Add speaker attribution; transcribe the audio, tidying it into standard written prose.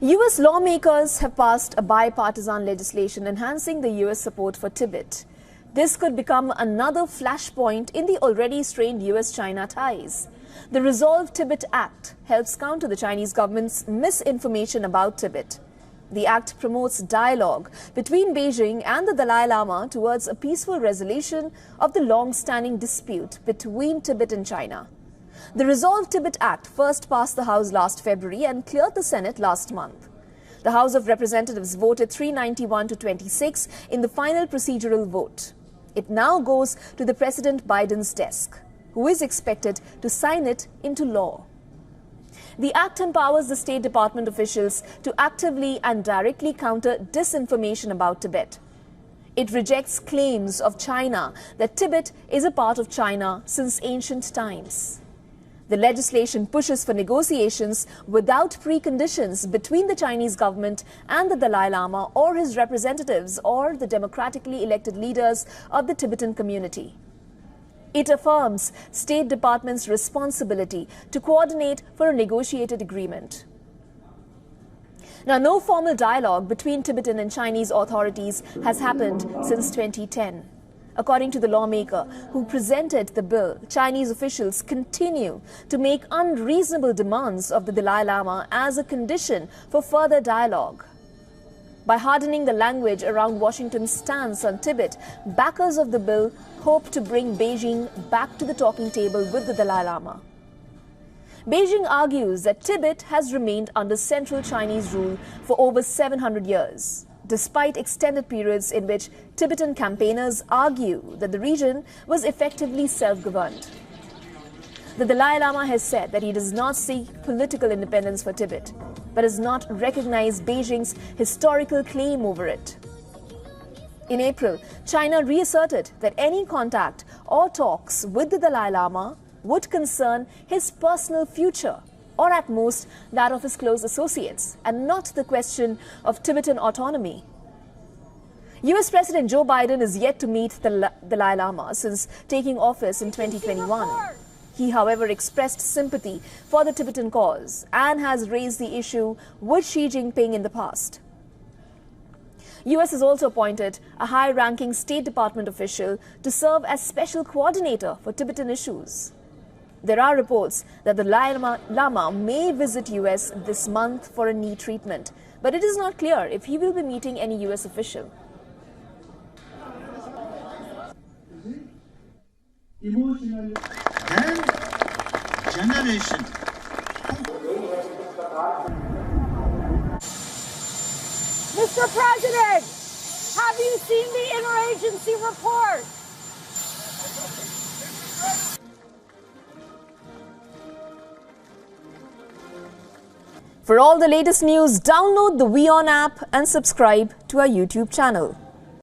Speaker 1: US lawmakers have passed a bipartisan legislation enhancing the US support for Tibet. This could become another flashpoint in the already strained US-China ties. The Resolve Tibet Act helps counter the Chinese government's misinformation about Tibet. The act promotes dialogue between Beijing and the Dalai Lama towards a peaceful resolution of the long-standing dispute between Tibet and China. The Resolve Tibet Act first passed the House last February and cleared the Senate last month. The House of Representatives voted 391 to 26 in the final procedural vote. It now goes to the President Biden's desk, who is expected to sign it into law. The act empowers the State Department officials to actively and directly counter disinformation about Tibet. It rejects claims of China that Tibet is a part of China since ancient times. The legislation pushes for negotiations without preconditions between the Chinese government and the Dalai Lama or his representatives or the democratically elected leaders of the Tibetan community. It affirms State Department's responsibility to coordinate for a negotiated agreement. Now, no formal dialogue between Tibetan and Chinese authorities has happened since 2010. According to the lawmaker who presented the bill, Chinese officials continue to make unreasonable demands of the Dalai Lama as a condition for further dialogue. By hardening the language around Washington's stance on Tibet, backers of the bill hope to bring Beijing back to the talking table with the Dalai Lama. Beijing argues that Tibet has remained under central Chinese rule for over 700 years. Despite extended periods in which Tibetan campaigners argue that the region was effectively self-governed. The Dalai Lama has said that he does not seek political independence for Tibet, but has not recognized Beijing's historical claim over it. In April, China reasserted that any contact or talks with the Dalai Lama would concern his personal future, or at most that of his close associates, and not the question of Tibetan autonomy. US President Joe Biden is yet to meet the Dalai Lama since taking office in 2021. He, however, expressed sympathy for the Tibetan cause and has raised the issue with Xi Jinping in the past. US has also appointed a high-ranking State Department official to serve as special coordinator for Tibetan issues. There are reports that the Dalai Lama may visit US this month for a knee treatment, but it is not clear if he will be meeting any US official.
Speaker 2: Emotionally and generation.
Speaker 3: Mr. President, have you seen the interagency report?
Speaker 1: For all the latest news, download the WION app and subscribe to our YouTube channel.